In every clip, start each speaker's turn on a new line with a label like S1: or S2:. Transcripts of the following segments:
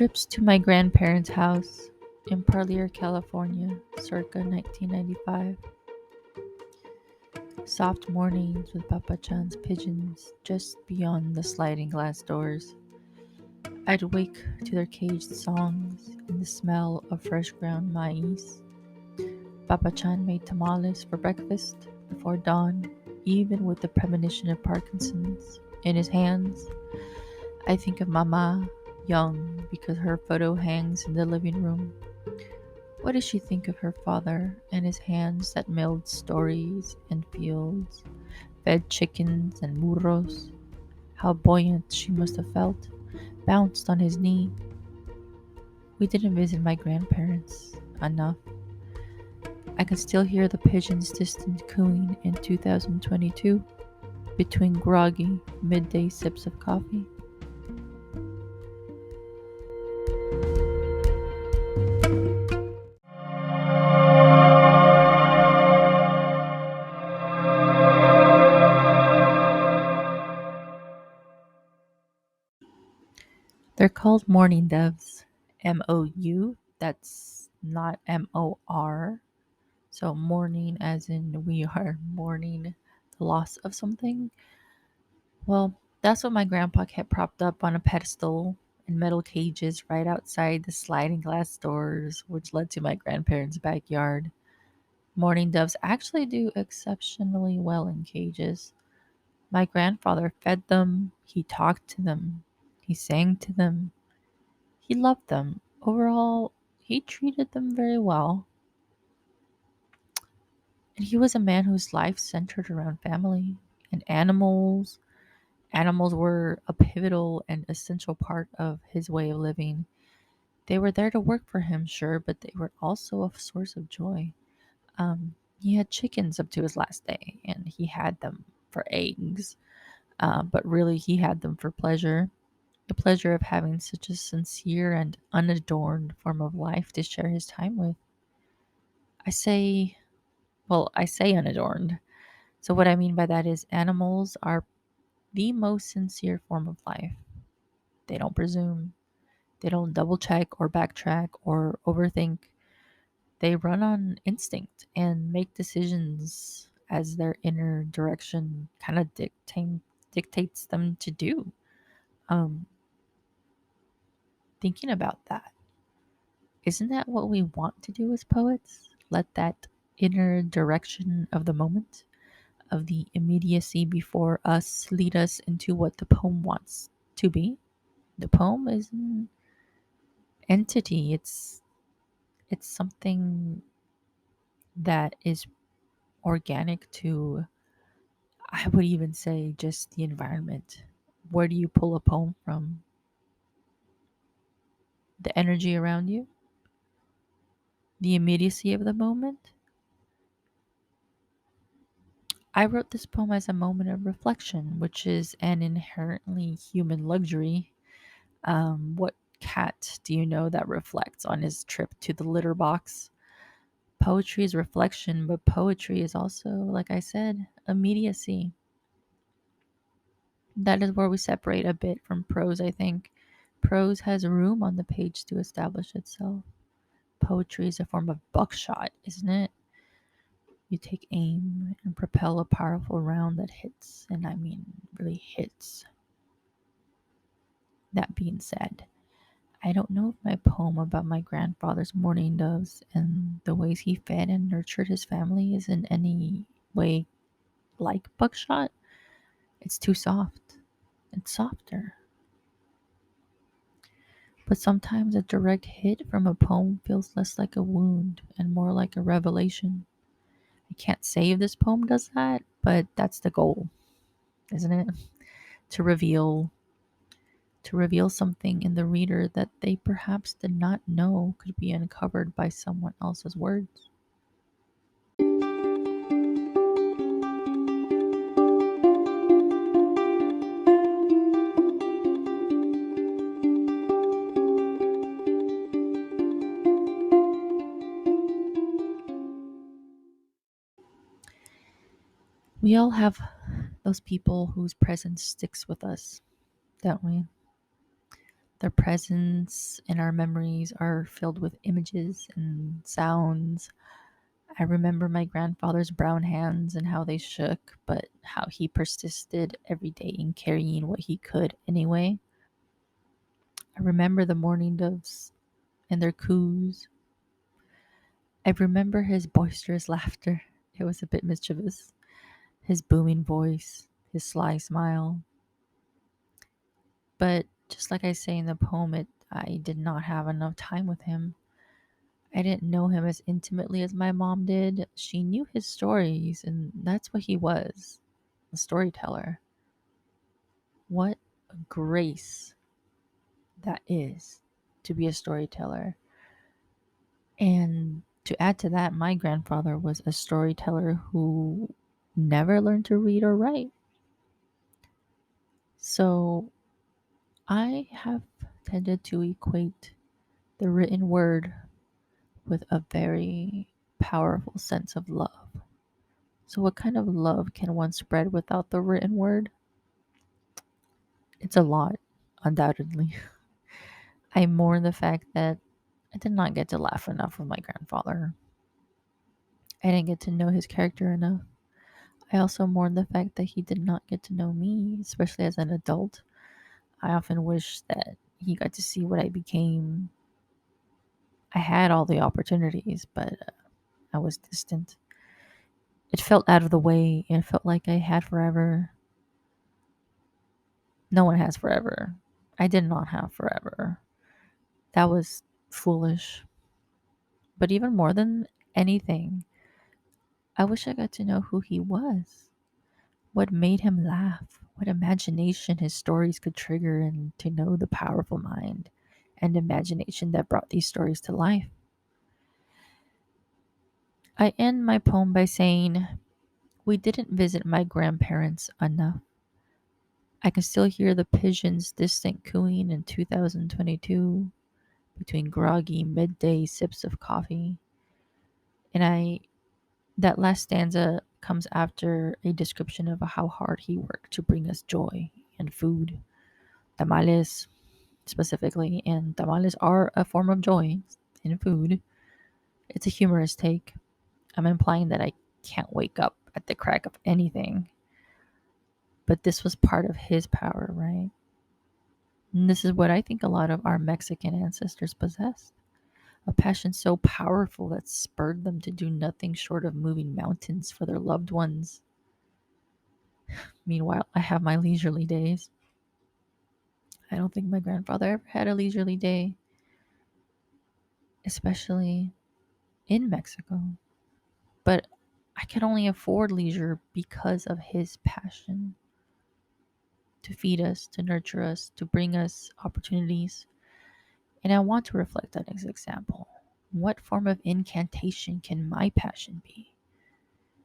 S1: Trips to my grandparents' house in Parlier, California, circa 1995. Soft mornings with Papa Chan's pigeons just beyond the sliding glass doors. I'd wake to their caged songs and the smell of fresh ground maize. Papa Chan made tamales for breakfast before dawn, even with the premonition of Parkinson's in his hands. I think of Mama, young, because her photo hangs in the living room. What does she think of her father and his hands that milled stories and fields, fed chickens and burros? How buoyant she must have felt, bounced on his knee. We didn't visit my grandparents enough. I can still hear the pigeon's distant cooing in 2022 between groggy midday sips of coffee. They're called mourning doves. MOU, that's not MOR. So mourning as in we are mourning the loss of something. Well, that's what my grandpa kept propped up on a pedestal in metal cages right outside the sliding glass doors, which led to my grandparents' backyard. Mourning doves actually do exceptionally well in cages. My grandfather fed them, he talked to them, he sang to them, he loved them. Overall, he treated them very well. And he was a man whose life centered around family and animals. Animals were a pivotal and essential part of his way of living. They were there to work for him, sure, but they were also a source of joy. He had chickens up to his last day, and he had them for eggs, but really he had them for pleasure. The pleasure of having such a sincere and unadorned form of life to share his time with. I say, I say unadorned. So, what I mean by that is animals are the most sincere form of life. They don't presume, they don't double check or backtrack or overthink. They run on instinct and make decisions as their inner direction kind of dictates them to do. Um, Thinking about that, isn't that what we want to do as poets? Let that inner direction of the moment, of the immediacy before us, lead us into what the poem wants to be. The poem is an entity. It's something that is organic to, I would even say, just the environment. Where do you pull a poem from? The energy around you, the immediacy of the moment. I wrote this poem as a moment of reflection, which is an inherently human luxury. What cat do you know that reflects on his trip to the litter box? Poetry is reflection, but poetry is also, like I said, immediacy. That is where we separate a bit from prose, I think. Prose has room on the page to establish itself. Poetry is a form of buckshot, isn't it? You take aim and propel a powerful round that hits, and I mean really hits. That being said, I don't know if my poem about my grandfather's mourning doves and the ways he fed and nurtured his family is in any way like buckshot. It's too soft. It's softer. But sometimes a direct hit from a poem feels less like a wound and more like a revelation. I can't say if this poem does that, but that's the goal, isn't it? To reveal to reveal something in the reader that they perhaps did not know could be uncovered by someone else's words. We all have those people whose presence sticks with us, don't we? Their presence in our memories are filled with images and sounds. I remember my grandfather's brown hands and how they shook, but how he persisted every day in carrying what he could anyway. I remember the mourning doves and their coos. I remember his boisterous laughter. It was a bit mischievous. His booming voice, his sly smile. But just like I say in the poem, I did not have enough time with him. I didn't know him as intimately as my mom did. She knew his stories, and that's what he was, a storyteller. What a grace that is to be a storyteller. And to add to that, my grandfather was a storyteller who never learned to read or write. So I have tended to equate the written word with a very powerful sense of love. So, what kind of love can one spread without the written word? It's a lot, undoubtedly. I mourn the fact that I did not get to laugh enough with my grandfather. I didn't get to know his character enough. I also mourn the fact that he did not get to know me, especially as an adult. I often wish that he got to see what I became. I had all the opportunities, but I was distant. It felt out of the way. It felt like I had forever. No one has forever. I did not have forever. That was foolish. But even more than anything, I wish I got to know who he was, what made him laugh, what imagination his stories could trigger, and to know the powerful mind and imagination that brought these stories to life. I end my poem by saying, we didn't visit my grandparents enough. I can still hear the pigeons' distant cooing in 2022 between groggy midday sips of coffee. And that last stanza comes after a description of how hard he worked to bring us joy and food, tamales specifically, and tamales are a form of joy in food. It's a humorous take. I'm implying that I can't wake up at the crack of anything, but this was part of his power, right? And this is what I think a lot of our Mexican ancestors possessed, a passion so powerful that spurred them to do nothing short of moving mountains for their loved ones. Meanwhile, I have my leisurely days. I don't think my grandfather ever had a leisurely day, especially in Mexico. But I could only afford leisure because of his passion to feed us, to nurture us, to bring us opportunities. And I want to reflect on his example. What form of incantation can my passion be?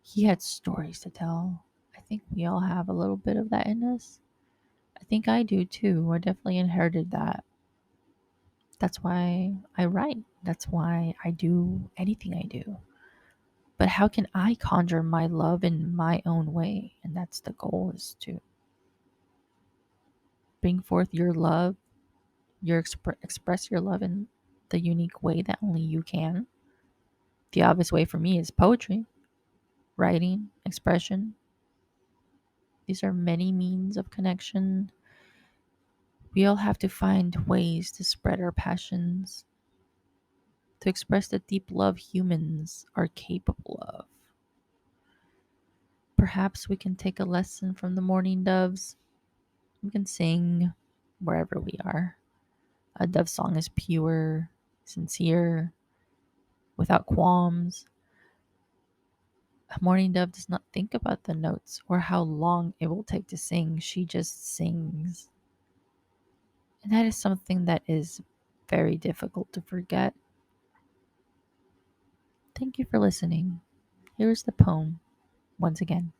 S1: He had stories to tell. I think we all have a little bit of that in us. I think I do too. I definitely inherited that. That's why I write. That's why I do anything I do. But how can I conjure my love in my own way? And that's the goal, is to bring forth your love, express your love in the unique way that only you can. The obvious way for me is poetry, writing, expression. These are many means of connection. We all have to find ways to spread our passions, to express the deep love humans are capable of. Perhaps we can take a lesson from the mourning doves. We can sing wherever we are. A dove song is pure, sincere, without qualms. A mourning dove does not think about the notes or how long it will take to sing. She just sings. And that is something that is very difficult to forget. Thank you for listening. Here is the poem once again.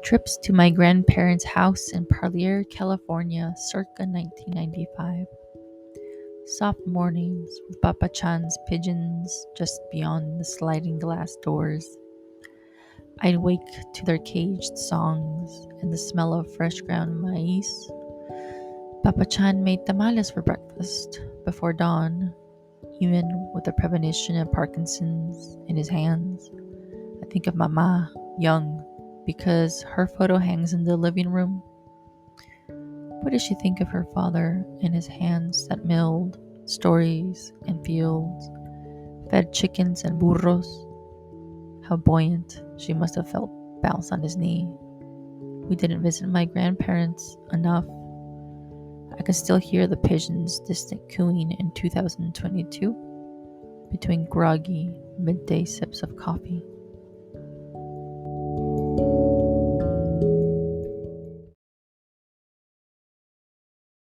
S1: Trips to my grandparents' house in Parlier, California, circa 1995. Soft mornings with Papa Chan's pigeons just beyond the sliding glass doors. I'd wake to their caged songs and the smell of fresh ground maize. Papa Chan made tamales for breakfast before dawn, even with the premonition of Parkinson's in his hands. I think of Mama, young, because her photo hangs in the living room. What did she think of her father and his hands that milled stories and fields, fed chickens and burros? How buoyant she must have felt bounce on his knee. We didn't visit my grandparents enough. I can still hear the pigeons' distant cooing in 2022 between groggy midday sips of coffee.